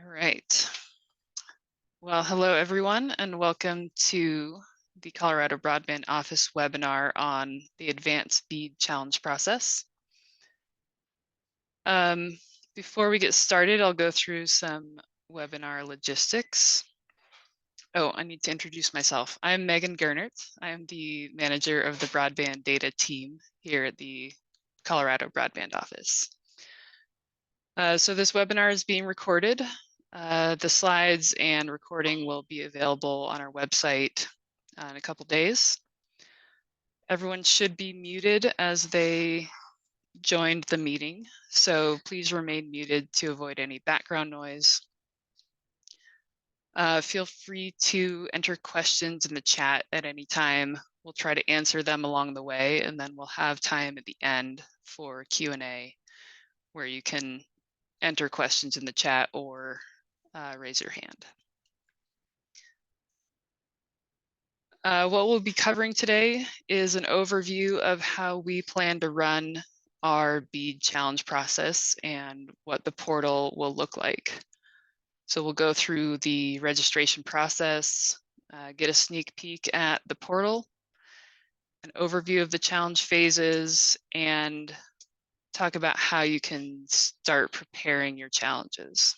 All right. Well, hello everyone, and welcome to the Colorado Broadband Office webinar on the Advance-BEAD Challenge Process. Before we get started, I'll go through some webinar logistics. Oh, I need to introduce myself. I'm Megan Gernert. I am the manager of the broadband data team here at the Colorado Broadband Office. So this webinar is being recorded. The slides and recording will be available on our website in a couple days. Everyone should be muted as they joined the meeting, so please remain muted to avoid any background noise. Feel free to enter questions in the chat at any time. We'll try to answer them along the way, and then we'll have time at the end for Q&A where you can enter questions in the chat or raise your hand. What we'll be covering today is an overview of how we plan to run our BEAD challenge process and what the portal will look like. So we'll go through the registration process, get a sneak peek at the portal, an overview of the challenge phases, and talk about how you can start preparing your challenges.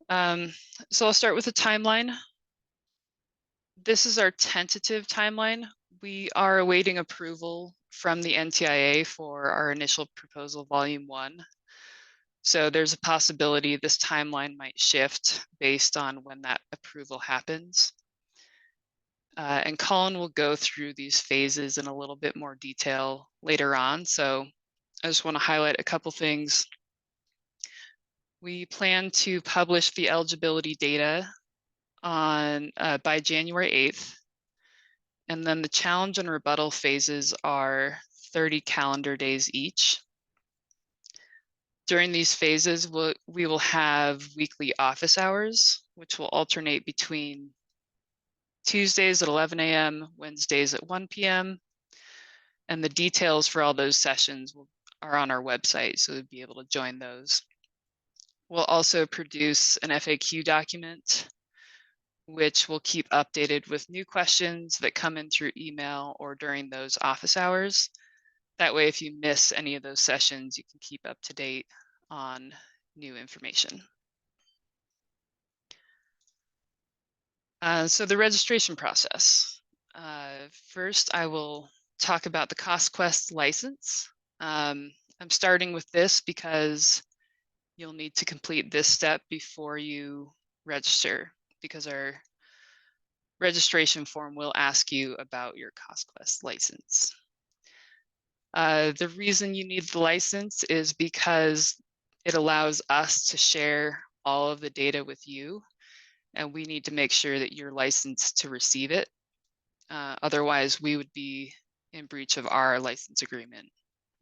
So I'll start with a timeline. This is our tentative timeline. We are awaiting approval from the NTIA for our initial proposal, volume 1. So there's a possibility this timeline might shift based on when that approval happens. And Colin will go through these phases in a little bit more detail later on. So I just want to highlight a couple things. We plan to publish the eligibility data on by January 8th. And then the challenge and rebuttal phases are 30 calendar days each. During these phases, we will have weekly office hours, which will alternate between Tuesdays at 11 a.m., Wednesdays at 1 p.m. And the details for all those sessions are on our website, so you'll be able to join those. We'll also produce an FAQ document, which will keep updated with new questions that come in through email or during those office hours. That way, if you miss any of those sessions, you can keep up to date on new information. So the registration process. First, I will talk about the CostQuest license. I'm starting with this because you'll need to complete this step before you register, because our registration form will ask you about your CostQuest license. The reason you need the license is because it allows us to share all of the data with you, and we need to make sure that you're licensed to receive it. Otherwise, we would be in breach of our license agreement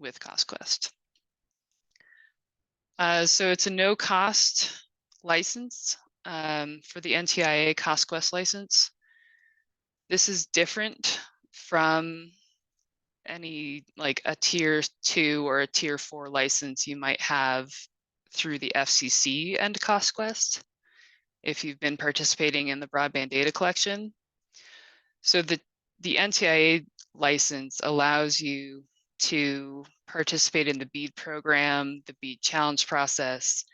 with CostQuest. So it's a no-cost license for the NTIA CostQuest license. This is different from any like a tier 2 or a tier 4 license you might have through the FCC and CostQuest if you've been participating in the broadband data collection. So the NTIA license allows you to participate in the BEAD program, the BEAD challenge process,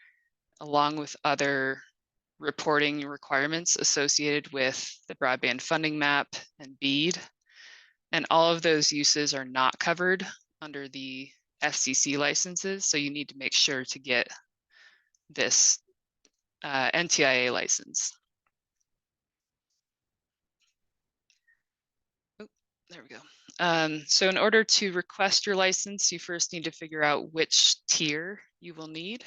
along with other reporting requirements associated with the broadband funding map and BEAD. And all of those uses are not covered under the FCC licenses, so you need to make sure to get this NTIA license. Oh, there we go. So in order to request your license, you first need to figure out which tier you will need.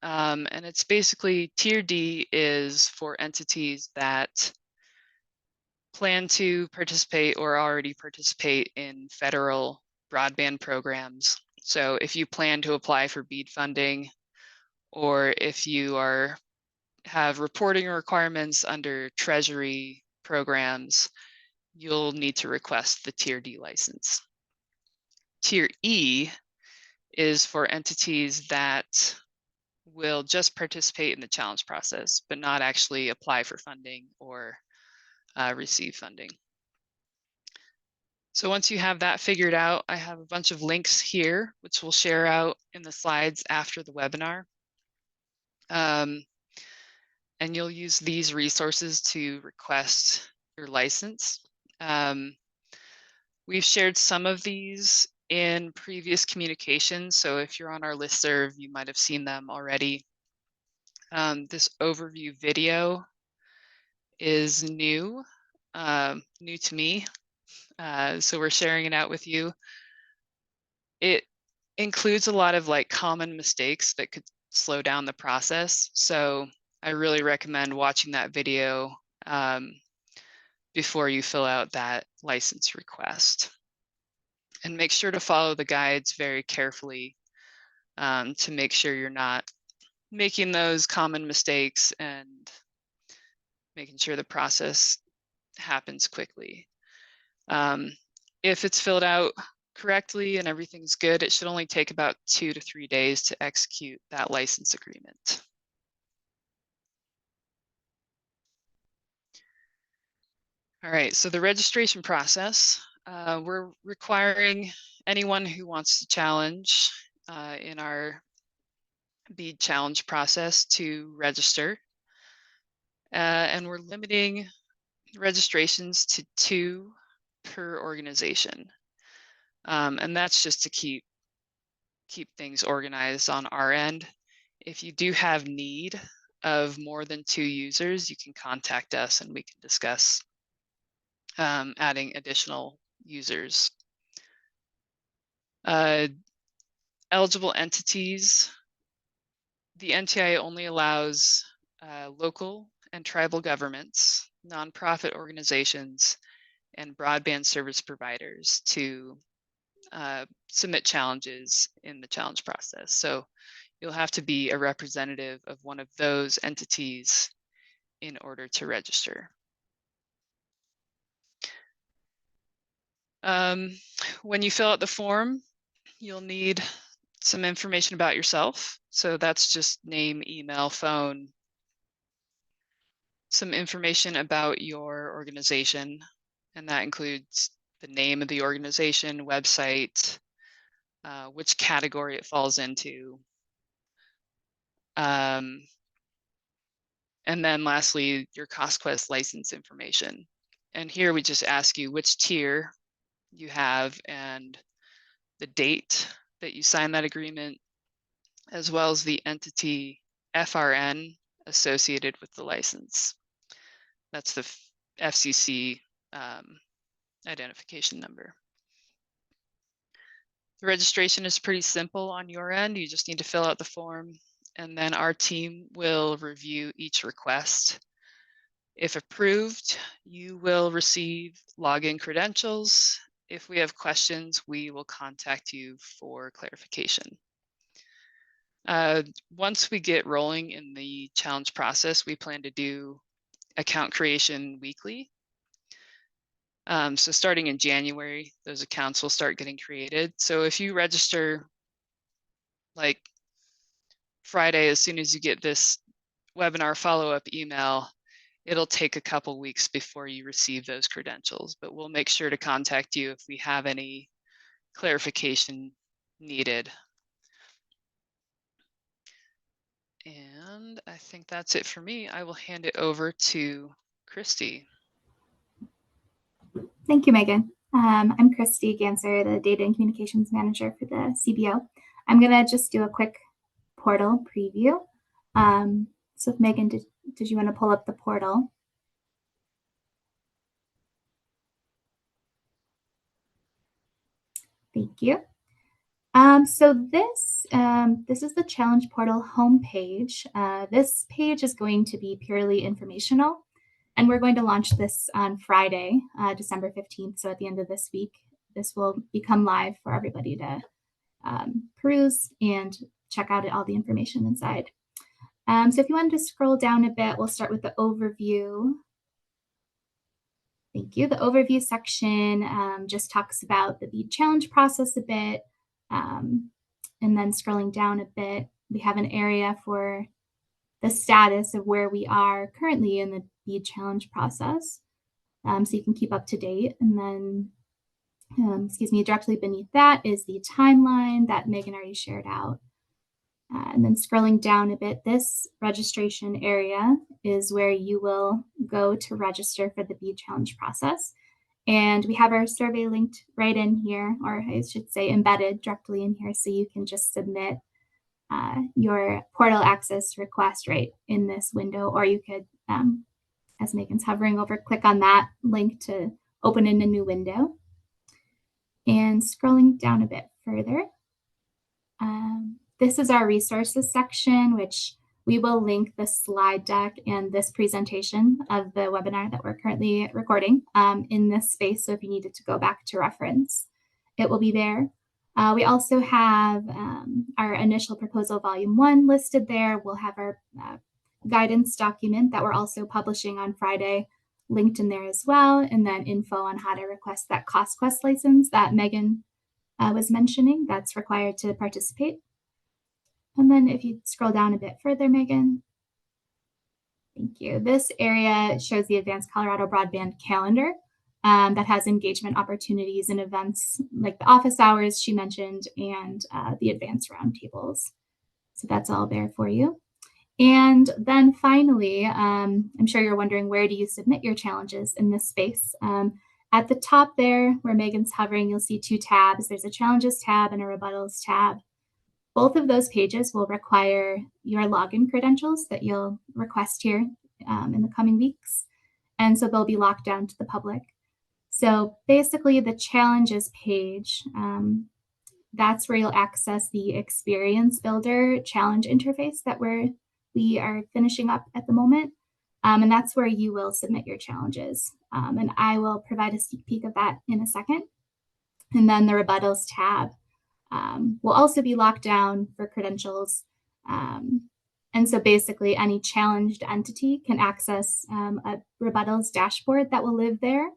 And it's basically tier D is for entities that plan to participate or already participate in federal broadband programs. So if you plan to apply for BEAD funding, or if you have reporting requirements under Treasury programs, you'll need to request the Tier D license. Tier E is for entities that will just participate in the challenge process, but not actually apply for funding or receive funding. So once you have that figured out, I have a bunch of links here, which we'll share out in the slides after the webinar. And you'll use these resources to request your license. We've shared some of these in previous communications, so if you're on our listserv, you might have seen them already. This overview video is new to me, so we're sharing it out with you. It includes a lot of like common mistakes that could slow down the process, so I really recommend watching that video before you fill out that license request. And make sure to follow the guides very carefully to make sure you're not making those common mistakes and making sure the process happens quickly. If it's filled out correctly and everything's good, it should only take about 2 to 3 days to execute that license agreement. All right, so the registration process, we're requiring anyone who wants to challenge in our BEAD challenge process to register. And we're limiting registrations to 2 per organization. And that's just to keep things organized on our end. If you do have need of more than 2 users, you can contact us and we can discuss adding additional users. Eligible entities, the NTIA only allows local and tribal governments, nonprofit organizations, and broadband service providers to submit challenges in the challenge process. So you'll have to be a representative of one of those entities in order to register. When you fill out the form, you'll need some information about yourself. So that's just name, email, phone, some information about your organization, and that includes the name of the organization, website, which category it falls into. And then lastly, your CostQuest license information. And here we just ask you which tier you have and the date that you signed that agreement, as well as the entity FRN associated with the license. That's the FCC identification number. The registration is pretty simple on your end. You just need to fill out the form, and then our team will review each request. If approved, you will receive login credentials. If we have questions, we will contact you for clarification. Once we get rolling in the challenge process, we plan to do account creation weekly. So starting in January, those accounts will start getting created. So if you register like Friday, as soon as you get this webinar follow-up email, it'll take a couple weeks before you receive those credentials, but we'll make sure to contact you if we have any clarification needed. And I think that's it for me. I will hand it over to Christy. Thank you, Megan. I'm Christy Ganser, the Data and Communications Manager for the CBO. I'm going to just do a quick portal preview. So Megan, did you want to pull up the portal? Thank you. So this is the Challenge Portal homepage. This page is going to be purely informational, and we're going to launch this on Friday, December 15th. So at the end of this week, this will become live for everybody to peruse and check out all the information inside. So if you wanted to scroll down a bit, we'll start with the overview. Thank you. The overview section just talks about the BEAD challenge process a bit. And then scrolling down a bit, we have an area for the status of where we are currently in the BEAD challenge process. So you can keep up to date. And then, directly beneath that is the timeline that Megan already shared out. And then scrolling down a bit, this registration area is where you will go to register for the BEAD challenge process. And we have our survey linked right in here, or I should say embedded directly in here, so you can just submit your portal access request right in this window, or you could, as Megan's hovering over, click on that link to open in a new window. And scrolling down a bit further, this is our resources section, which we will link the slide deck and this presentation of the webinar that we're currently recording in this space. So if you needed to go back to reference, it will be there. We also have our initial proposal volume 1 listed there. We'll have our guidance document that we're also publishing on Friday linked in there as well. And then info on how to request that CostQuest license that Megan was mentioning that's required to participate. And then if you scroll down a bit further, Megan. Thank you. This area shows the Advanced Colorado Broadband calendar that has engagement opportunities and events like the office hours she mentioned and the advanced roundtables. So that's all there for you. And then finally, I'm sure you're wondering, where do you submit your challenges in this space? At the top there, where Megan's hovering, you'll see 2 tabs. There's a challenges tab and a rebuttals tab. Both of those pages will require your login credentials that you'll request here in the coming weeks. And so they'll be locked down to the public. So basically the challenges page, that's where you'll access the Experience Builder challenge interface that we are finishing up at the moment. And that's where you will submit your challenges. And I will provide a sneak peek of that in a second. And then the rebuttals tab will also be locked down for credentials. And so basically any challenged entity can access a rebuttals dashboard that will live there.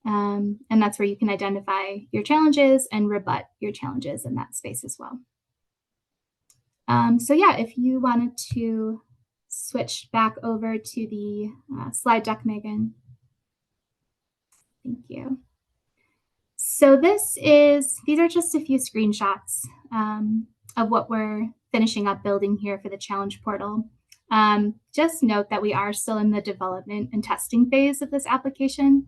And that's where you can identify your challenges and rebut your challenges in that space as well. So yeah, if you wanted to switch back over to the slide deck, Megan. Thank you. So these are just a few screenshots of what we're finishing up building here for the challenge portal. Just note that we are still in the development and testing phase of this application.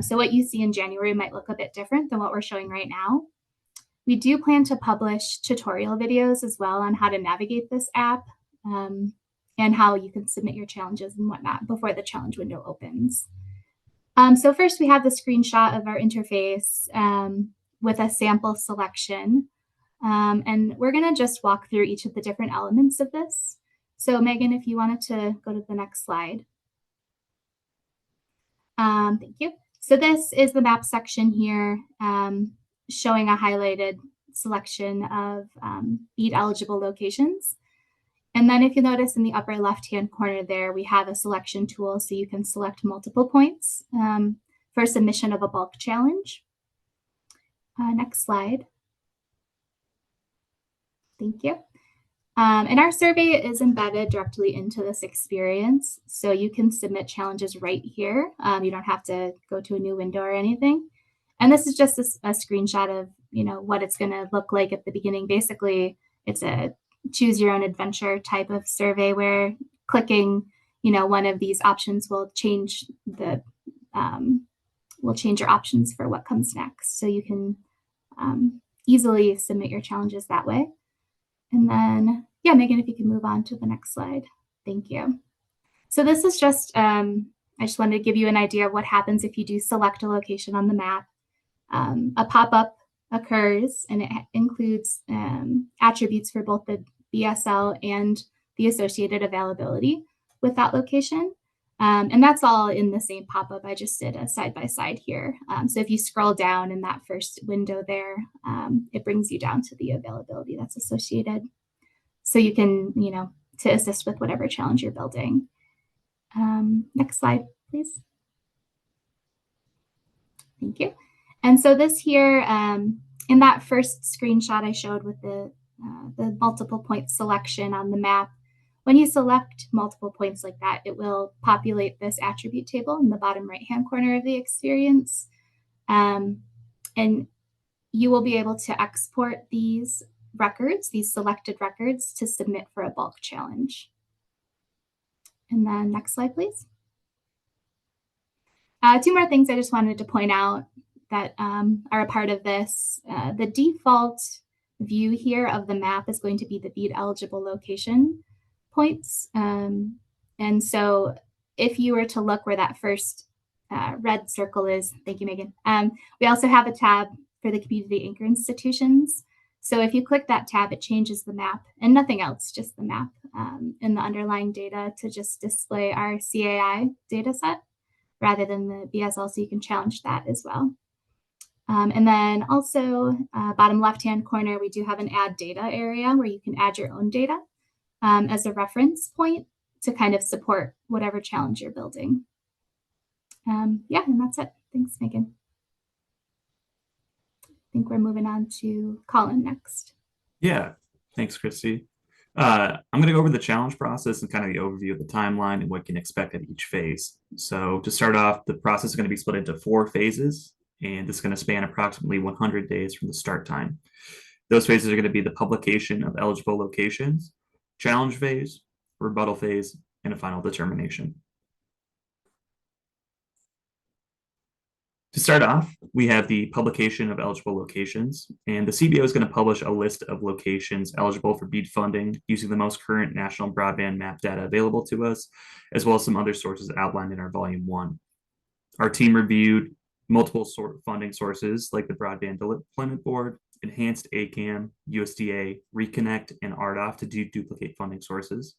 So what you see in January might look a bit different than what we're showing right now. We do plan to publish tutorial videos as well on how to navigate this app and how you can submit your challenges and whatnot before the challenge window opens. So first we have the screenshot of our interface with a sample selection. And we're going to just walk through each of the different elements of this. So Megan, if you wanted to go to the next slide. Thank you. So this is the map section here, showing a highlighted selection of BEAD eligible locations. And then if you notice in the upper left-hand corner there, we have a selection tool so you can select multiple points for submission of a bulk challenge. Next slide. Thank you. And our survey is embedded directly into this experience. So you can submit challenges right here. You don't have to go to a new window or anything. And this is just a screenshot of, what it's going to look like at the beginning. Basically, it's a choose your own adventure type of survey where clicking, one of these options will change your options for what comes next. So you can easily submit your challenges that way. And then, yeah, Megan, if you can move on to the next slide. Thank you. So this is just, I just wanted to give you an idea of what happens if you do select a location on the map. A pop-up occurs and it includes attributes for both the BSL and the associated availability with that location. And that's all in the same pop-up. I just did a side-by-side here. So if you scroll down in that first window there, it brings you down to the availability that's associated. So you can, to assist with whatever challenge you're building. Next slide, please. Thank you. And so this here, in that first screenshot I showed with the the multiple point selection on the map. When you select multiple points like that, it will populate this attribute table in the bottom right-hand corner of the experience. And you will be able to export these records, these selected records, to submit for a bulk challenge. And then next slide, please. Two more things I just wanted to point out that are a part of this. The default view here of the map is going to be the BEAD eligible location points. And so if you were to look where that first red circle is, thank you, Megan. We also have a tab for the community anchor institutions. So if you click that tab, it changes the map and nothing else, just the map and the underlying data to just display our CAI data set rather than the BSL, so you can challenge that as well. And then also bottom left-hand corner, we do have an add data area where you can add your own data as a reference point to kind of support whatever challenge you're building. Yeah, and that's it. Thanks, Megan. I think we're moving on to Colin next. Yeah, thanks, Christy. I'm going to go over the challenge process and kind of the overview of the timeline and what you can expect at each phase. So to start off, the process is going to be split into 4 phases, and this is going to span approximately 100 days from the start time. Those phases are going to be the publication of eligible locations, challenge phase, rebuttal phase, and a final determination. To start off, we have the publication of eligible locations, and the CBO is going to publish a list of locations eligible for BEAD funding using the most current national broadband map data available to us, as well as some other sources outlined in our Volume 1. Our team reviewed multiple funding sources like the Broadband Deployment Board, Enhanced ACAM, USDA, Reconnect, and RDOF to duplicate funding sources.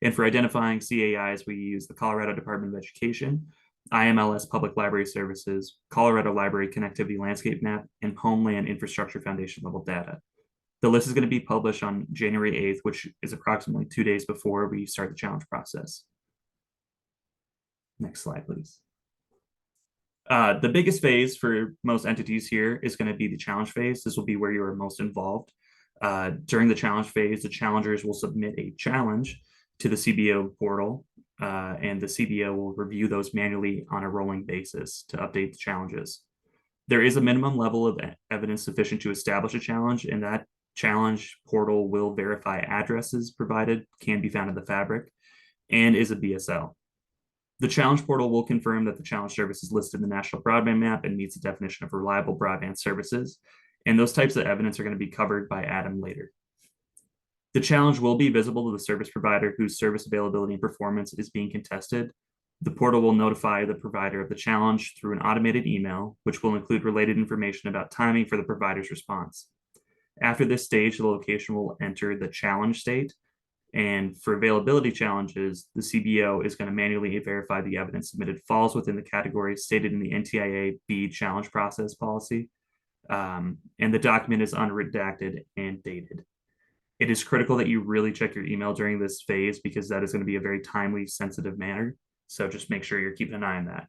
And for identifying CAIs, we use the Colorado Department of Education, IMLS Public Library Services, Colorado Library Connectivity Landscape Map, and Homeland Infrastructure Foundation level data. The list is going to be published on January 8th, which is approximately 2 days before we start the challenge process. Next slide, please. The biggest phase for most entities here is going to be the challenge phase. This will be where you are most involved. During the challenge phase, the challengers will submit a challenge to the CBO portal, and the CBO will review those manually on a rolling basis to update the challenges. There is a minimum level of evidence sufficient to establish a challenge, and that challenge portal will verify addresses provided can be found in the fabric and is a BSL. The challenge portal will confirm that the challenge service is listed in the National Broadband Map and meets the definition of reliable broadband services, and those types of evidence are going to be covered by Adam later. The challenge will be visible to the service provider whose service availability and performance is being contested. The portal will notify the provider of the challenge through an automated email, which will include related information about timing for the provider's response. After this stage, the location will enter the challenge state. And for availability challenges, the CBO is going to manually verify the evidence submitted falls within the category stated in the NTIA-BEAD Challenge Process policy. And the document is unredacted and dated. It is critical that you really check your email during this phase because that is going to be a very timely, sensitive matter. So just make sure you're keeping an eye on that.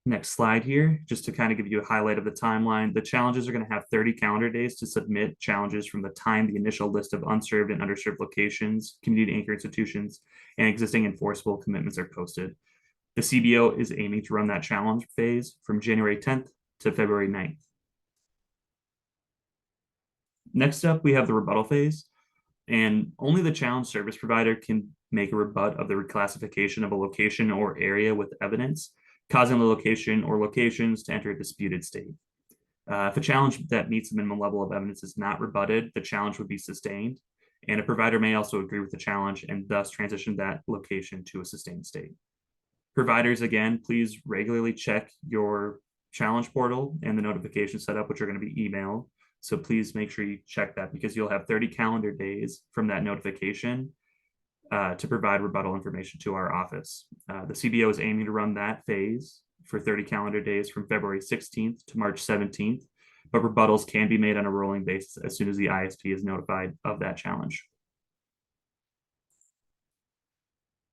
Next slide here, just to kind of give you a highlight of the timeline. The challenges are going to have 30 calendar days to submit challenges from the time the initial list of unserved and underserved locations, community anchor institutions, and existing enforceable commitments are posted. The CBO is aiming to run that challenge phase from January 10th to February 9th. Next up, we have the rebuttal phase, and only the challenge service provider can make a rebut of the reclassification of a location or area with evidence, causing the location or locations to enter a disputed state. If a challenge that meets the minimum level of evidence is not rebutted, the challenge would be sustained, and a provider may also agree with the challenge and thus transition that location to a sustained state. Providers, again, please regularly check your challenge portal and the notification setup, which are going to be emailed. So please make sure you check that because you'll have 30 calendar days from that notification to provide rebuttal information to our office. The CBO is aiming to run that phase for 30 calendar days from February 16th to March 17th, but rebuttals can be made on a rolling basis as soon as the ISP is notified of that challenge.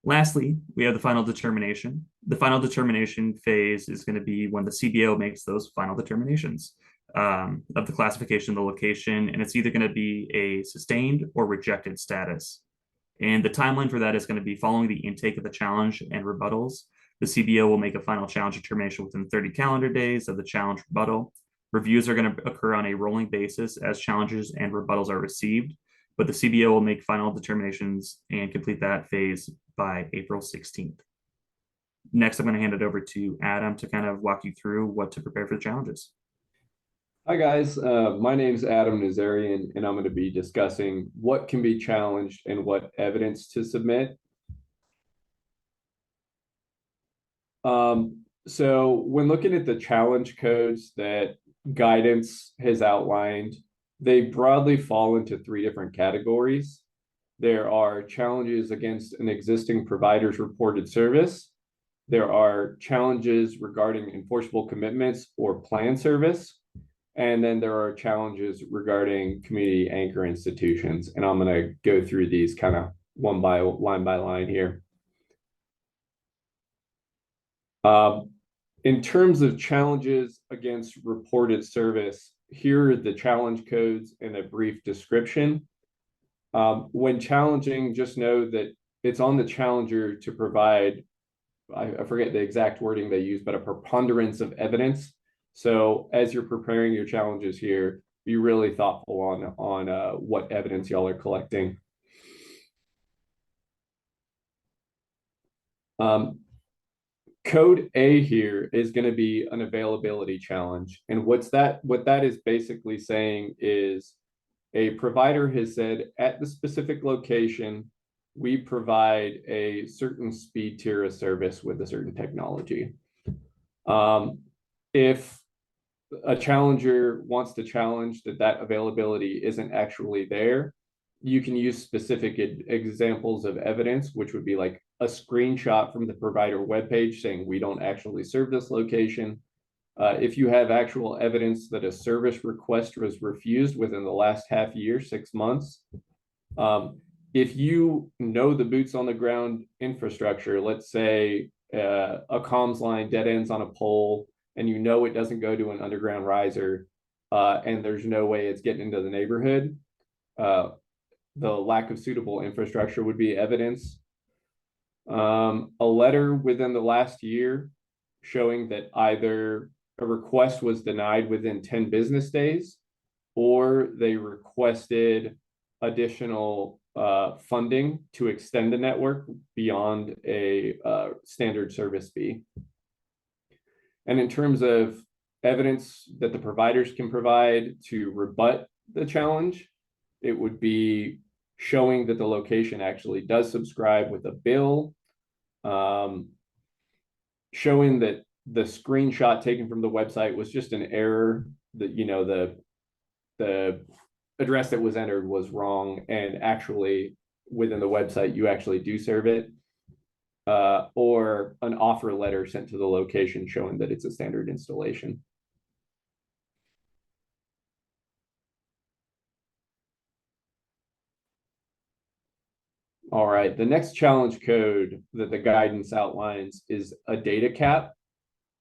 Lastly, we have the final determination. The final determination phase is going to be when the CBO makes those final determinations. of the classification of the location, and it's either going to be a sustained or rejected status. And the timeline for that is going to be following the intake of the challenge and rebuttals. The CBO will make a final challenge determination within 30 calendar days of the challenge rebuttal. Reviews are going to occur on a rolling basis as challenges and rebuttals are received, but the CBO will make final determinations and complete that phase by April 16th. Next, I'm going to hand it over to Adam to kind of walk you through what to prepare for the challenges. Hi guys, my name is Adam Nazarian, and I'm going to be discussing what can be challenged and what evidence to submit. So when looking at the challenge codes that guidance has outlined, they broadly fall into 3 different categories. There are challenges against an existing provider's reported service. There are challenges regarding enforceable commitments or plan service. And then there are challenges regarding community anchor institutions. And I'm going to go through these kind of line by line here. In terms of challenges against reported service, here are the challenge codes and a brief description. When challenging, just know that it's on the challenger to provide, I forget the exact wording they use, but a preponderance of evidence. So as you're preparing your challenges here, be really thoughtful on what evidence y'all are collecting. Code A here is going to be an availability challenge. And what that is basically saying is a provider has said at the specific location, we provide a certain speed tier of service with a certain technology. If a challenger wants to challenge that availability isn't actually there, you can use specific examples of evidence, which would be like a screenshot from the provider webpage saying we don't actually serve this location. If you have actual evidence that a service request was refused within the last half year, 6 months, if you know the boots on the ground infrastructure, let's say a comms line dead ends on a pole, and you know it doesn't go to an underground riser, and there's no way it's getting into the neighborhood, the lack of suitable infrastructure would be evidence. A letter within the last year showing that either a request was denied within 10 business days, or they requested additional funding to extend the network beyond a standard service fee. And in terms of evidence that the providers can provide to rebut the challenge, it would be showing that the location actually does subscribe with a bill, showing that the screenshot taken from the website was just an error, that, you know, the address that was entered was wrong, and actually within the website you actually do serve it, or an offer letter sent to the location showing that it's a standard installation. All right, the next challenge code that the guidance outlines is a data cap.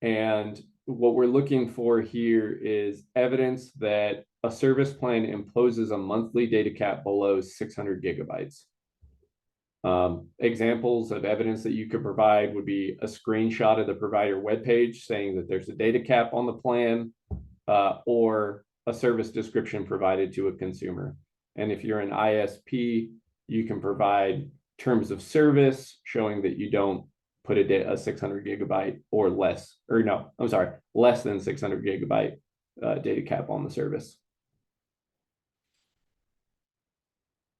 And what we're looking for here is evidence that a service plan imposes a monthly data cap below 600 gigabytes. Examples of evidence that you could provide would be a screenshot of the provider webpage saying that there's a data cap on the plan, or a service description provided to a consumer. And if you're an ISP, you can provide terms of service showing that you don't put a 600 gigabyte or less, or no, I'm sorry, less than 600 gigabyte data cap on the service.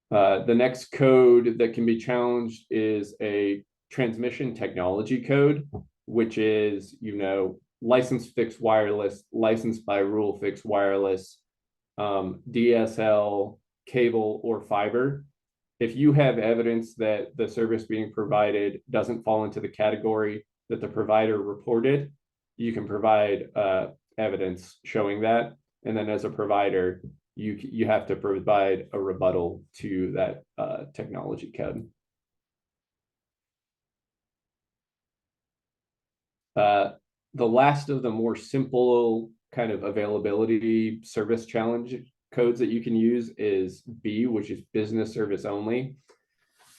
The next code that can be challenged is a transmission technology code, which is, you know, licensed fixed wireless, licensed by rule fixed wireless, DSL, cable, or fiber. If you have evidence that the service being provided doesn't fall into the category that the provider reported, you can provide evidence showing that. And then as a provider, you have to provide a rebuttal to that technology code. The last of the more simple kind of availability service challenge codes that you can use is B, which is business service only.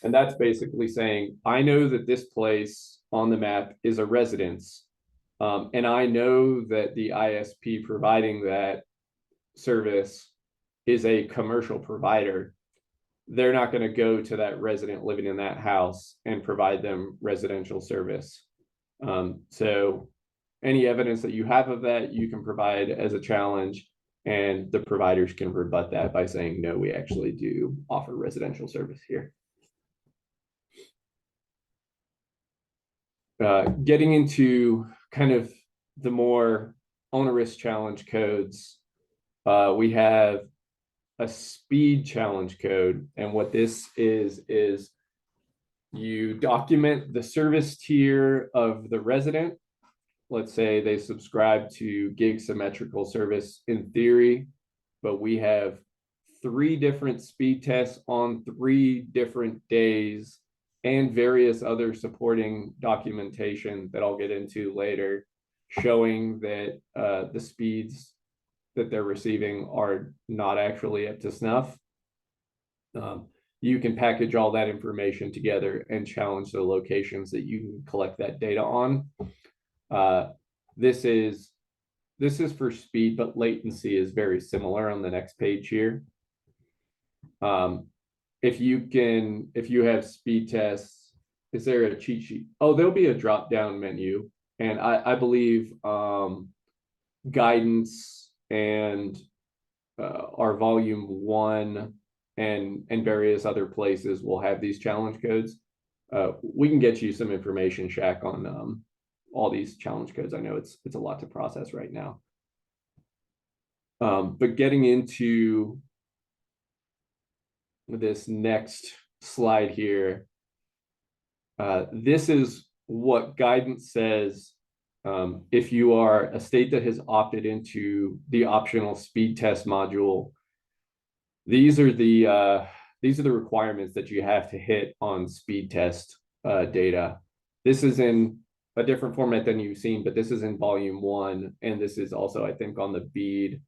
And that's basically saying, I know that this place on the map is a residence. And I know that the ISP providing that service is a commercial provider. They're not going to go to that resident living in that house and provide them residential service. So any evidence that you have of that, you can provide as a challenge, and the providers can rebut that by saying, no, we actually do offer residential service here. Getting into kind of the more onerous challenge codes, we have a speed challenge code. And what this is you document the service tier of the resident. Let's say they subscribe to gig symmetrical service in theory, but we have 3 different speed tests on 3 different days and various other supporting documentation that I'll get into later, showing that the speeds that they're receiving are not actually up to snuff. You can package all that information together and challenge the locations that you collect that data on. This is for speed, but latency is very similar on the next page here. If you have speed tests, is there a cheat sheet? Oh, there'll be a drop down menu, and I believe guidance and our volume 1 and various other places will have these challenge codes. We can get you some information, Shaq, on all these challenge codes. I know it's a lot to process right now. But getting into this next slide here, this is what guidance says. If you are a state that has opted into the optional speed test module, these are the requirements that you have to hit on speed test data. This is in a different format than you've seen, but this is in volume 1, and this is also, I think, on the BEAD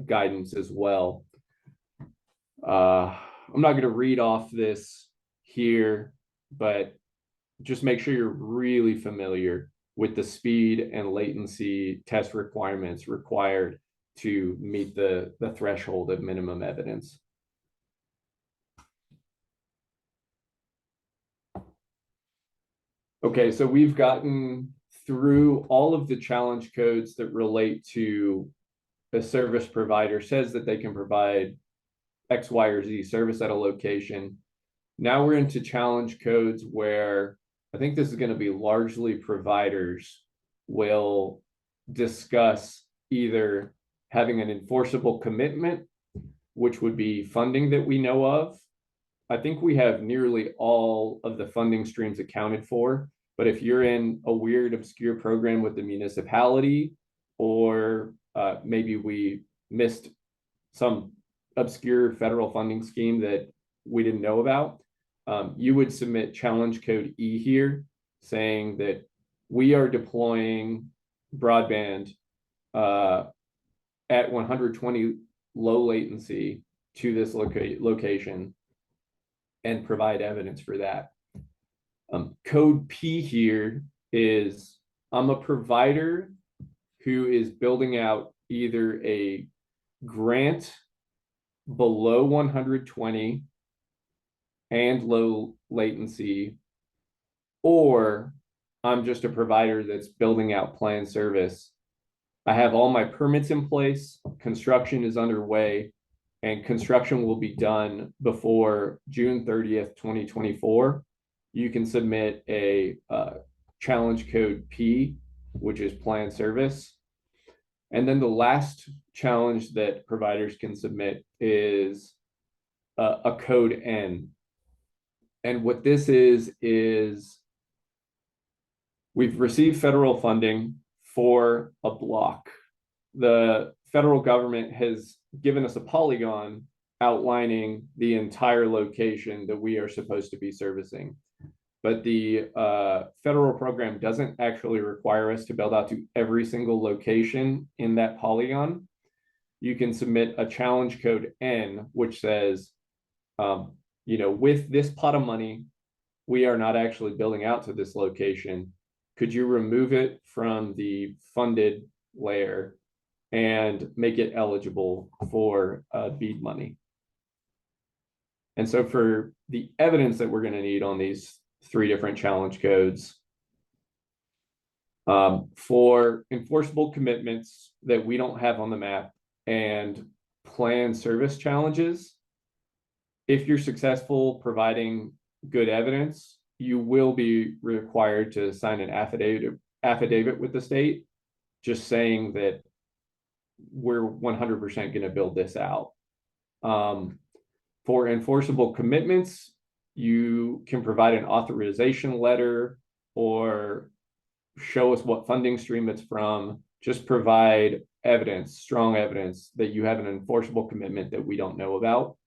guidance as well. I'm not going to read off this here, but just make sure you're really familiar with the speed and latency test requirements required to meet the threshold of minimum evidence. Okay, so we've gotten through all of the challenge codes that relate to a service provider says that they can provide X, Y, or Z service at a location. Now we're into challenge codes where I think this is going to be largely providers will discuss either having an enforceable commitment, which would be funding that we know of. I think we have nearly all of the funding streams accounted for, but if you're in a weird, obscure program with the municipality, or maybe we missed some obscure federal funding scheme that we didn't know about, you would submit challenge code E here, saying that we are deploying broadband at 120 low latency to this location and provide evidence for that. Code P here is I'm a provider who is building out either a grant below 120 and low latency, or I'm just a provider that's building out planned service. I have all my permits in place, construction is underway, and construction will be done before June 30th, 2024. You can submit a challenge code P, which is planned service. And then the last challenge that providers can submit is a code N. And what this is we've received federal funding for a block. The federal government has given us a polygon outlining the entire location that we are supposed to be servicing. but the federal program doesn't actually require us to build out to every single location in that polygon. You can submit a challenge code N, which says, you know, with this pot of money, we are not actually building out to this location. Could you remove it from the funded layer and make it eligible for BEAD money? And so for the evidence that we're going to need on these 3 different challenge codes, for enforceable commitments that we don't have on the map and planned service challenges, if you're successful providing good evidence, you will be required to sign an affidavit with the state, just saying that we're 100% going to build this out. For enforceable commitments, you can provide an authorization letter or show us what funding stream it's from. Just provide evidence, strong evidence that you have an enforceable commitment that we don't know about.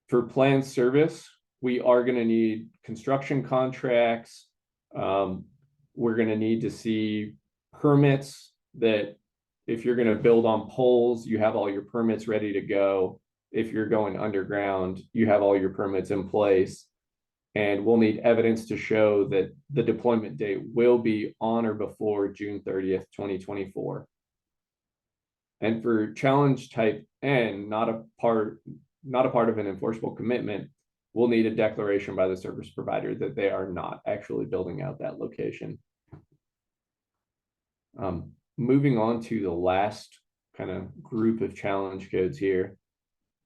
For planned service, we are going to need construction contracts. We're going to need to see permits that if you're going to build on poles, you have all your permits ready to go. If you're going underground, you have all your permits in place. And we'll need evidence to show that the deployment date will be on or before June 30th, 2024. And for challenge type N, not a part of an enforceable commitment, we'll need a declaration by the service provider that they are not actually building out that location. Moving on to the last kind of group of challenge codes here.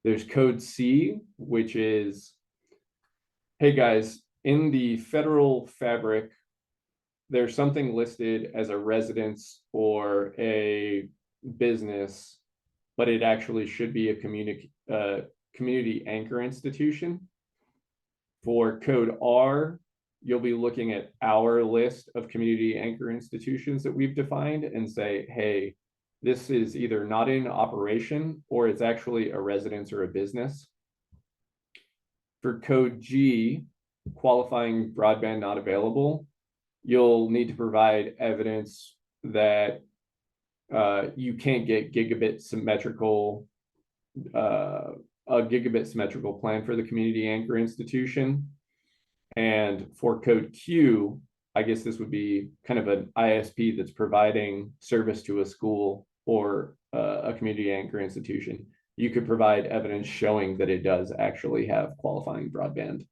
There's code C, which is, hey guys, in the federal fabric, there's something listed as a residence or a business, but it actually should be a community anchor institution. For code R, you'll be looking at our list of community anchor institutions that we've defined and say, hey, this is either not in operation or it's actually a residence or a business. For code G, qualifying broadband not available, you'll need to provide evidence that you can't get gigabit symmetrical, a gigabit symmetrical plan for the community anchor institution. And for code Q, I guess this would be kind of an ISP that's providing service to a school or a community anchor institution. You could provide evidence showing that it does actually have qualifying broadband.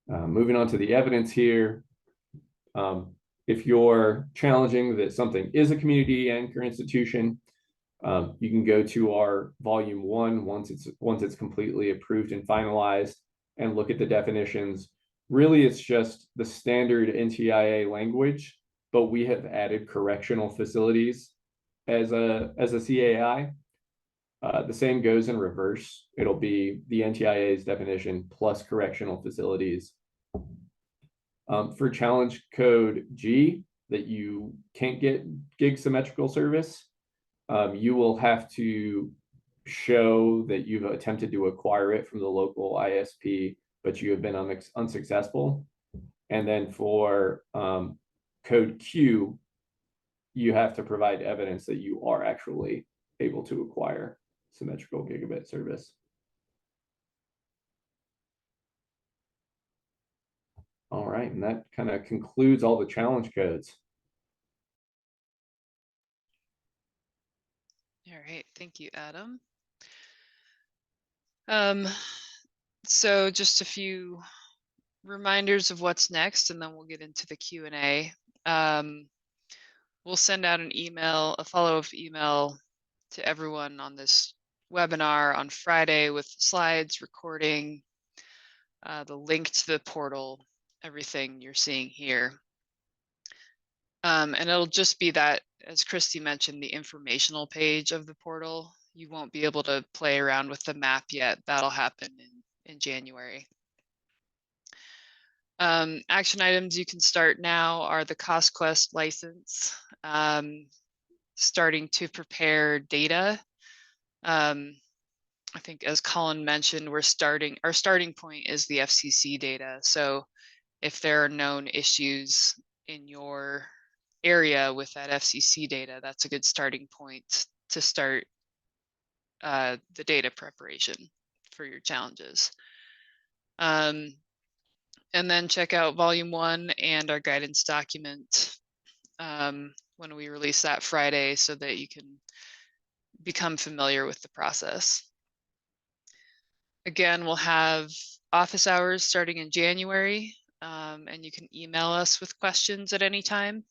Moving on to the evidence here. If you're challenging that something is a community anchor institution, you can go to our volume 1 once it's completely approved and finalized and look at the definitions. Really, it's just the standard NTIA language, but we have added correctional facilities as a CAI. The same goes in reverse. It'll be the NTIA's definition plus correctional facilities. For challenge code G, that you can't get gig symmetrical service, you will have to show that you've attempted to acquire it from the local ISP, but you have been unsuccessful. And then for code Q, you have to provide evidence that you are actually able to acquire symmetrical gigabit service. All right, and that kind of concludes all the challenge codes. All right, thank you, Adam. So just a few reminders of what's next, and then we'll get into the Q&A. We'll send out an email, a follow-up email to everyone on this webinar on Friday with slides, recording, the link to the portal, everything you're seeing here. And it'll just be that, as Christy mentioned, the informational page of the portal. You won't be able to play around with the map yet. That'll happen in January. Action items you can start now are the CostQuest license, starting to prepare data. I think as Colin mentioned, our starting point is the FCC data. So if there are known issues in your area with that FCC data, that's a good starting point to start the data preparation for your challenges. And then check out volume 1 and our guidance document when we release that Friday, so that you can become familiar with the process. Again, we'll have office hours starting in January, and you can email us with questions at any time.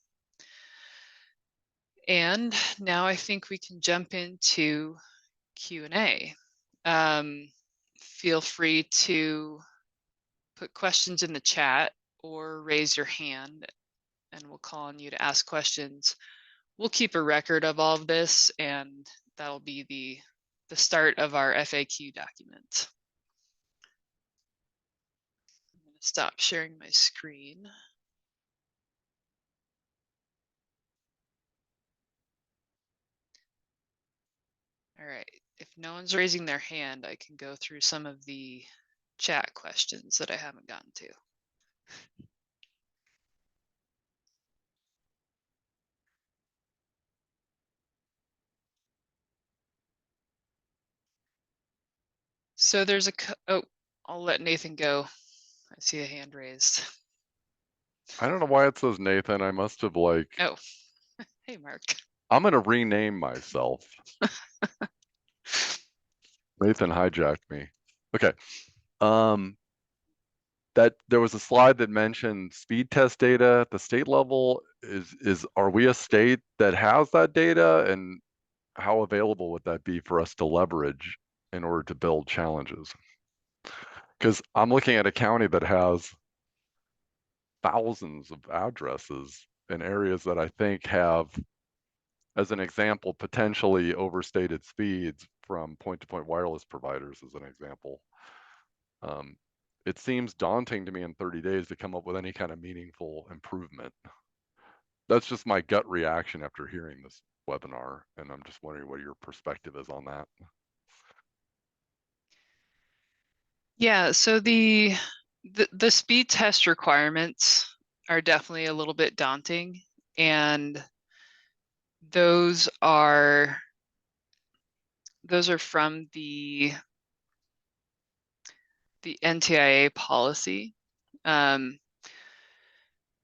And now I think we can jump into Q&A. Feel free to put questions in the chat or raise your hand, and we'll call on you to ask questions. We'll keep a record of all of this, and that'll be the start of our FAQ document. I'm going to stop sharing my screen. All right, if no one's raising their hand, I can go through some of the chat questions that I haven't gotten to. So there's a, oh, I'll let Nathan go. I see a hand raised. I don't know why it says Nathan. I must have like, Oh, hey, Mark. I'm going to rename myself. Nathan hijacked me. Okay. That there was a slide that mentioned speed test data at the state level. Are we a state that has that data, and how available would that be for us to leverage in order to build challenges? Because I'm looking at a county that has thousands of addresses in areas that I think have, as an example, potentially overstated speeds from point-to-point wireless providers, as an example. It seems daunting to me in 30 days to come up with any kind of meaningful improvement. That's just my gut reaction after hearing this webinar, and I'm just wondering what your perspective is on that. Yeah, so the speed test requirements are definitely a little bit daunting, and those are from the NTIA policy.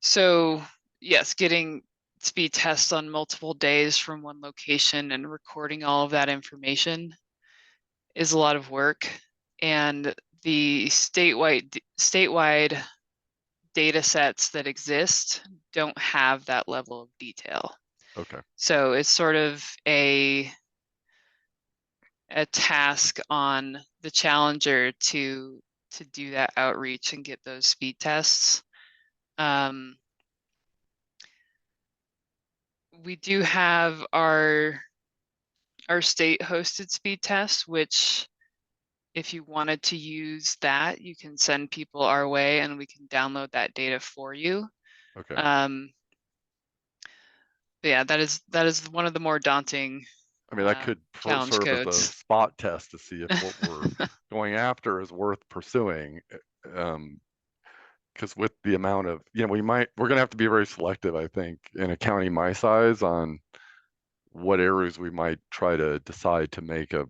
So yes, getting speed tests on multiple days from one location and recording all of that information is a lot of work, and the statewide data sets that exist don't have that level of detail. Okay. So it's sort of a task on the challenger to do that outreach and get those speed tests. We do have our state hosted speed tests, which if you wanted to use that, you can send people our way and we can download that data for you. Okay. But yeah, that is one of the more daunting I mean, that could challenge serve as a codes. spot test to see if what we're going after is worth pursuing. Because with the amount of, we're going to have to be very selective, I think, in a county my size on what areas we might try to decide to make an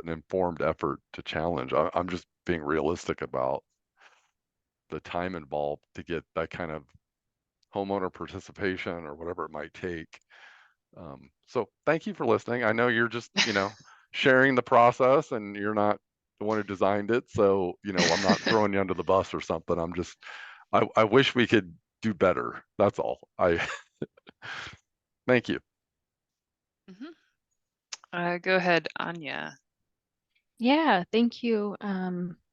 informed effort to challenge. I'm just being realistic about the time involved to get that kind of homeowner participation or whatever it might take. So thank you for listening. I know you're just, sharing the process, and you're not the one who designed it. So, I'm not throwing you under the bus or something. I'm just, I wish we could do better. That's all. Thank you. Go ahead, Anya. Yeah, thank you.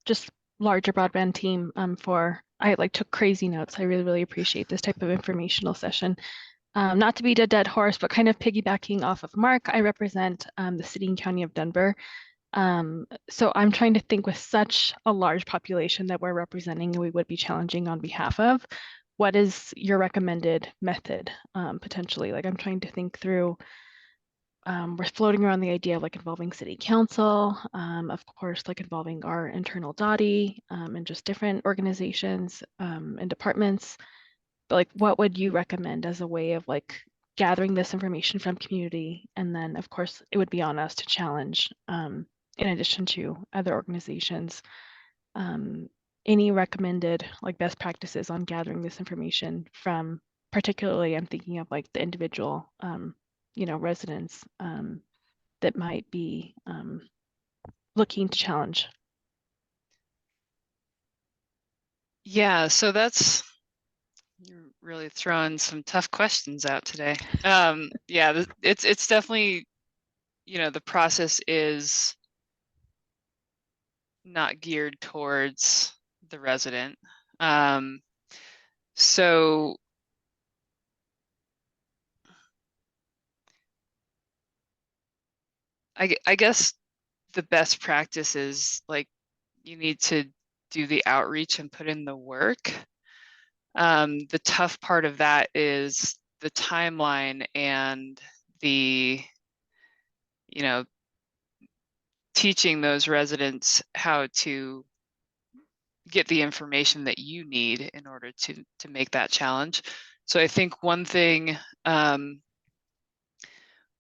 Just larger broadband team I took crazy notes. I really, really appreciate this type of informational session. Not to beat a dead horse, but kind of piggybacking off of Mark, I represent the city and county of Denver. So I'm trying to think, with such a large population that we're representing and we would be challenging on behalf of, what is your recommended method potentially? I'm trying to think through we're floating around the idea of like involving city council, of course, like involving our internal DOTI and just different organizations and departments. But like, what would you recommend as a way of like gathering this information from community? And then, of course, it would be on us to challenge, in addition to other organizations, any recommended like best practices on gathering this information from, particularly, I'm thinking of like the individual, residents that might be looking to challenge. Yeah, so you're really throwing some tough questions out today. Yeah, it's definitely, the process is not geared towards the resident. So I guess the best practice is like you need to do the outreach and put in the work. The tough part of that is the timeline and the, teaching those residents how to get the information that you need in order to make that challenge. So I think one thing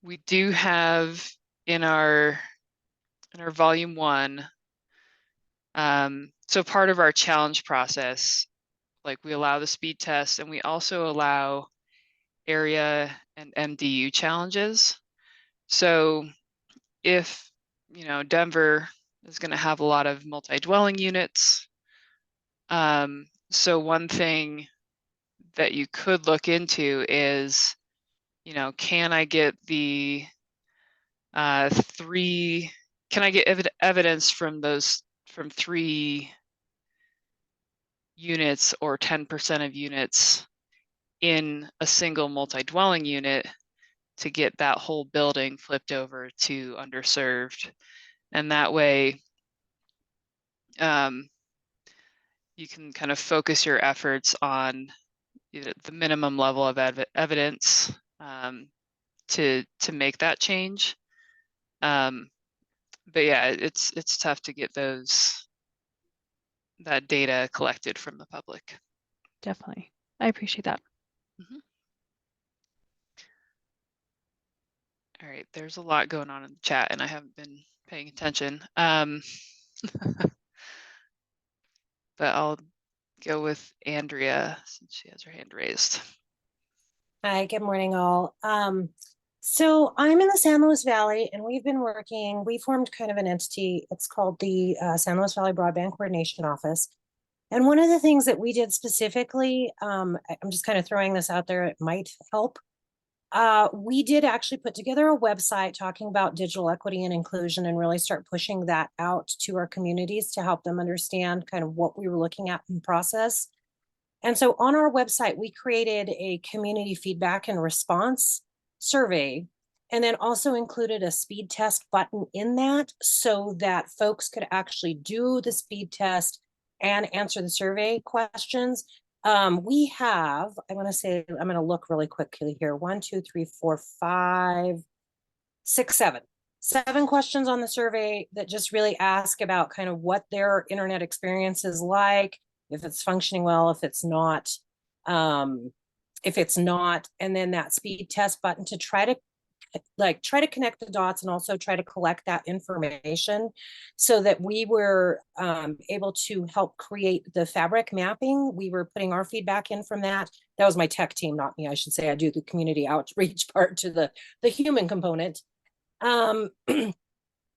we do have in our volume 1, so part of our challenge process, like we allow the speed test and we also allow area and MDU challenges. So if, Denver is going to have a lot of multi-dwelling units. So one thing that you could look into is, can I get the can I get evidence from 3 units or 10% of units in a single multi-dwelling unit to get that whole building flipped over to underserved. And that way, you can kind of focus your efforts on the minimum level of evidence to make that change. But yeah, it's tough to get that data collected from the public. Definitely. I appreciate that. Mm-hmm. All right, there's a lot going on in the chat and I haven't been paying attention. But I'll go with Andrea since she has her hand raised. Hi, good morning all. So I'm in the San Luis Valley and we formed kind of an entity. It's called the San Luis Valley Broadband Coordination Office. And one of the things that we did specifically, I'm just kind of throwing this out there, it might help. We did actually put together a website talking about digital equity and inclusion and really start pushing that out to our communities to help them understand kind of what we were looking at in the process. And so on our website, we created a community feedback and response survey, and then also included a speed test button in that so that folks could actually do the speed test and answer the survey questions. We have, I'm going to look really quickly here. 1, 2, 3, 4, 5, 6, 7. 7 questions on the survey that just really ask about kind of what their internet experience is like, if it's functioning well, if it's not, and then that speed test button to try to connect the dots and also try to collect that information so that we were able to help create the fabric mapping. We were putting our feedback in from that. That was my tech team, not me, I should say. I do the community outreach part to the human component. And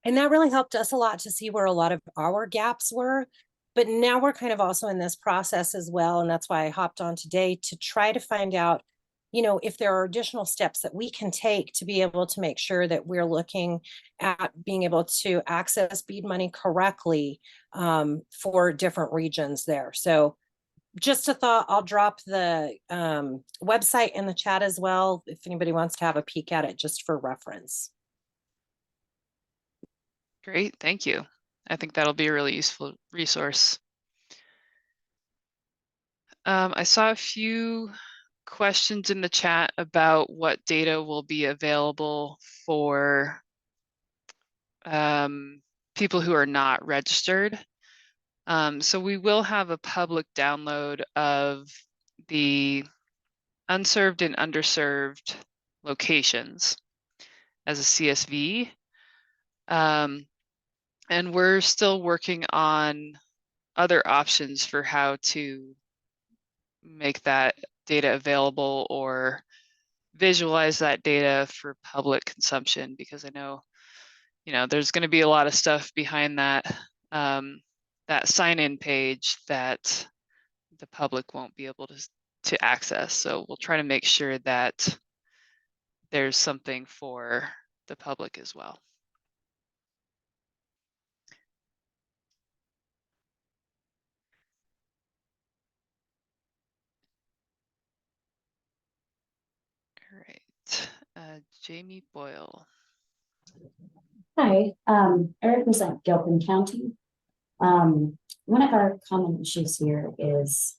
that really helped us a lot to see where a lot of our gaps were. But now we're kind of also in this process as well. And that's why I hopped on today to try to find out, if there are additional steps that we can take to be able to make sure that we're looking at being able to access BEAD money correctly for different regions there. So just a thought, I'll drop the website in the chat as well, if anybody wants to have a peek at it just for reference. Great, thank you. I think that'll be a really useful resource. I saw a few questions in the chat about what data will be available for people who are not registered. So we will have a public download of the unserved and underserved locations as a CSV. And we're still working on other options for how to make that data available or visualize that data for public consumption, because I know, there's going to be a lot of stuff behind that that sign-in page that the public won't be able to access. So we'll try to make sure that there's something for the public as well. All right, Jamie Boyle. Hi, I represent Gilpin County. One of our common issues here is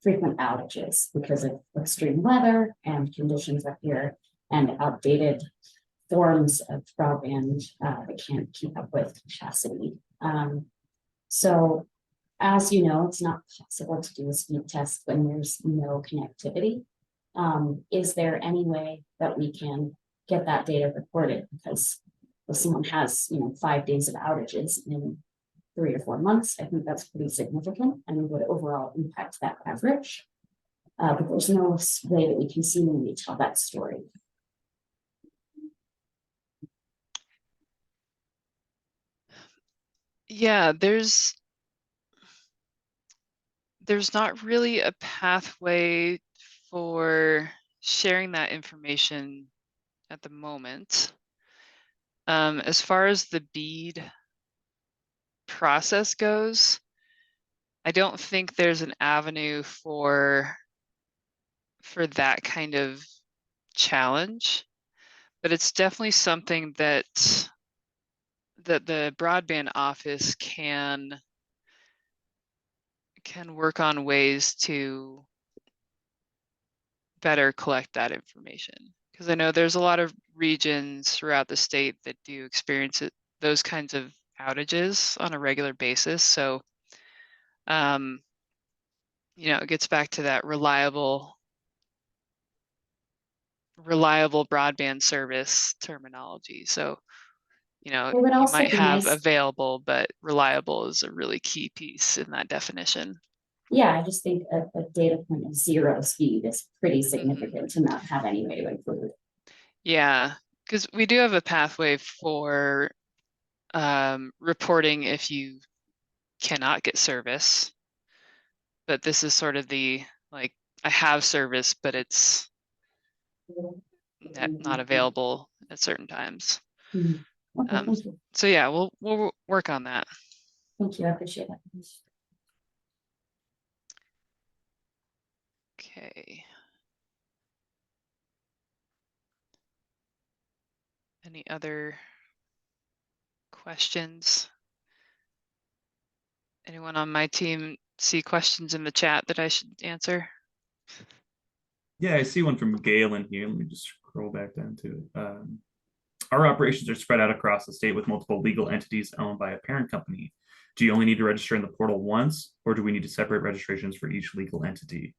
frequent outages because of extreme weather and conditions up here and outdated forms of broadband that can't keep up with capacity. So as you know, it's not possible to do a speed test when there's no connectivity. Is there any way that we can get that data recorded? Because if someone has, 5 days of outages in 3 or 4 months, I think that's pretty significant and would overall impact that average. But there's no way that we can seemingly tell that story. Yeah, there's not really a pathway for sharing that information at the moment. As far as the BEAD process goes, I don't think there's an avenue for that kind of challenge, but it's definitely something that the broadband office can work on ways to better collect that information. Because I know there's a lot of regions throughout the state that do experience those kinds of outages on a regular basis. So, it gets back to that reliable broadband service terminology. So, you might have available, but reliable is a really key piece in that definition. Yeah, I just think a data point of 0 speed is pretty significant to not have any way to include. Yeah, because we do have a pathway for reporting if you cannot get service. But this is sort of the, I have service, but it's not available at certain times. Okay, thank you. So yeah, we'll work on that. Thank you, I appreciate it. Okay. Any other questions? Anyone on my team see questions in the chat that I should answer? Yeah, I see one from Galen here. Let me just scroll back down to it. Our operations are spread out across the state with multiple legal entities owned by a parent company. Do you only need to register in the portal once, or do we need to separate registrations for each legal entity?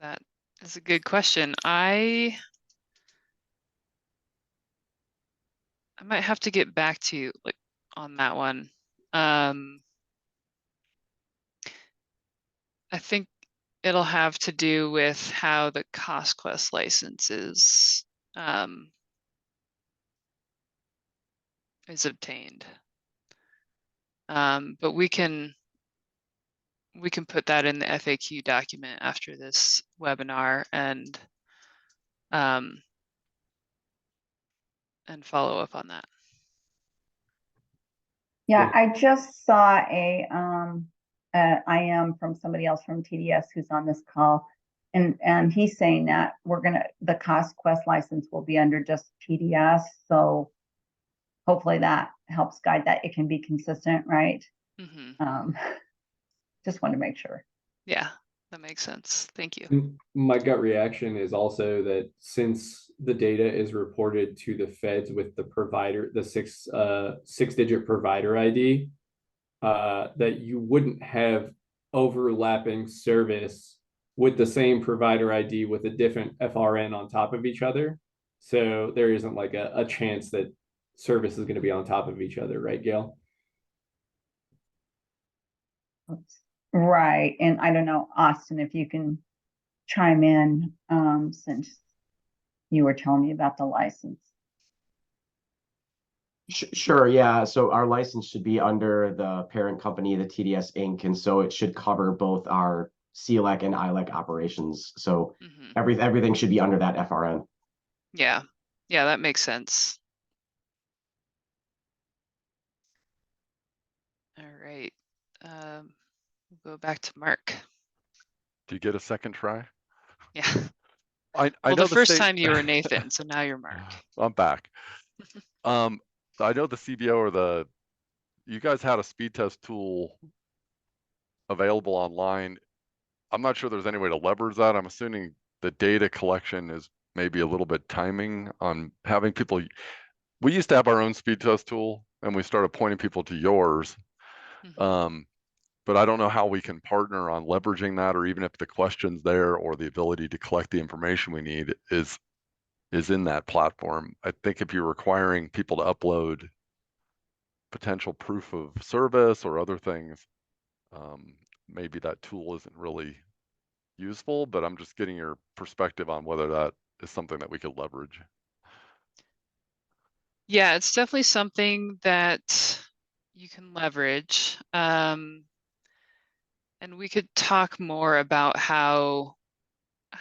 That is a good question. I might have to get back to you on that one. I think it'll have to do with how the CostQuest license is obtained. But we can put that in the FAQ document after this webinar and follow up on that. Yeah, I just saw a IM from somebody else from TDS who's on this call, and he's saying that the CostQuest license will be under just TDS, so hopefully that helps guide that. It can be consistent, right? Just wanted to make sure. Yeah, that makes sense. Thank you. My gut reaction is also that since the data is reported to the feds with the provider, the six-digit provider ID, that you wouldn't have overlapping service with the same provider ID with a different FRN on top of each other. So there isn't like a chance that service is going to be on top of each other, right, Gail? Right. And I don't know, Austin, if you can chime in, since you were telling me about the license. Sure, yeah. So our license should be under the parent company, the TDS Inc., and so it should cover both our CLEC and ILEC operations. So Mhm. everything should be under that FRN. Yeah, that makes sense. All right, we'll go back to Mark. Do you get a second try? Yeah. I Well, know the first state... time you were Nathan, so now you're Mark. I'm back. I know the CBO or you guys had a speed test tool available online. I'm not sure there's any way to leverage that. I'm assuming the data collection is maybe a little bit timing on having people. We used to have our own speed test tool and we started pointing people to yours. Mhm. But I don't know how we can partner on leveraging that, or even if the questions there or the ability to collect the information we need is in that platform. I think if you're requiring people to upload potential proof of service or other things, maybe that tool isn't really useful, but I'm just getting your perspective on whether that is something that we could leverage. Yeah, it's definitely something that you can leverage. And we could talk more about how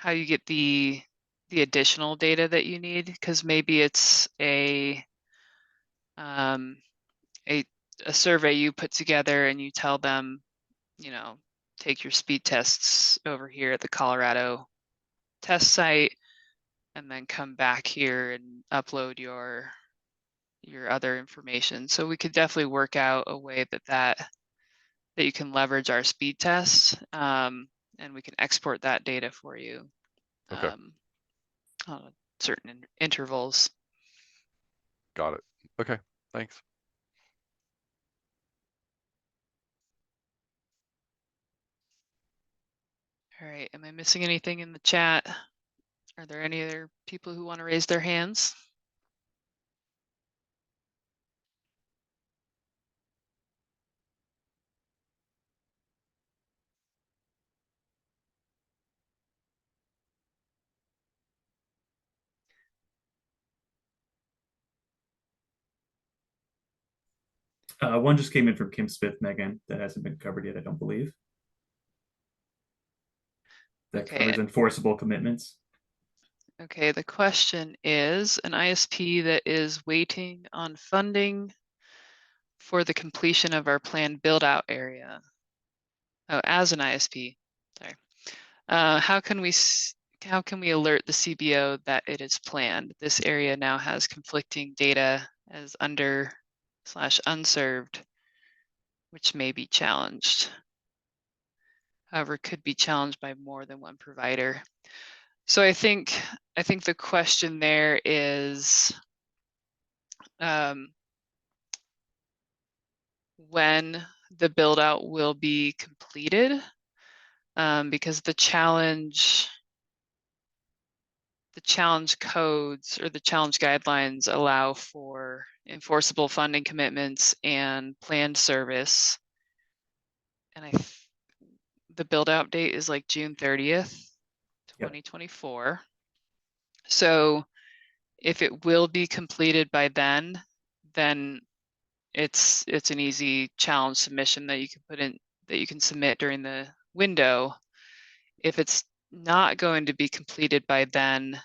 you get the additional data that you need, because maybe it's a survey you put together and you tell them, take your speed tests over here at the Colorado test site and then come back here and upload your other information. So we could definitely work out a way that you can leverage our speed tests, and we can export that data for you. Okay. On certain intervals. Got it. Okay, thanks. All right, am I missing anything in the chat? Are there any other people who want to raise their hands? One just came in from Kim Smith, Megan, that hasn't been covered yet, I don't believe. That Okay. covers enforceable commitments. Okay, the question is, an ISP that is waiting on funding for the completion of our planned build out area. Oh, as an ISP, sorry. How can we alert the CBO that it is planned? This area now has conflicting data as under/unserved, which may be challenged. However, could be challenged by more than one provider. So I think the question there is, when the build out will be completed, because the challenge codes or the challenge guidelines allow for enforceable funding commitments and planned service. And the build out date is like June 30th, 2024. Yep. So if it will be completed by then it's an easy challenge submission that you can put in, that you can submit during the window. If it's not going to be completed by then,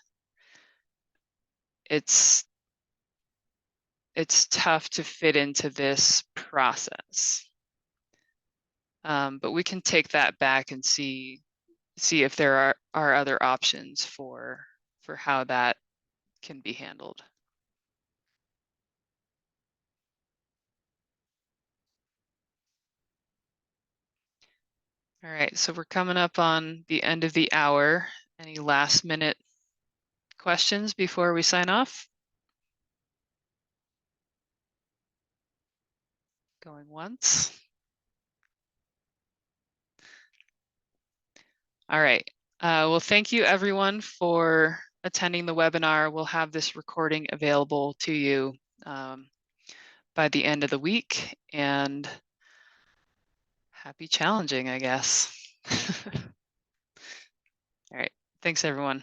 it's tough to fit into this process. But we can take that back and see if there are other options for how that can be handled. All right, so we're coming up on the end of the hour. Any last minute questions before we sign off? Going once. All right. Well, thank you everyone for attending the webinar. We'll have this recording available to you by the end of the week, and happy challenging, I guess. All right. Thanks, everyone.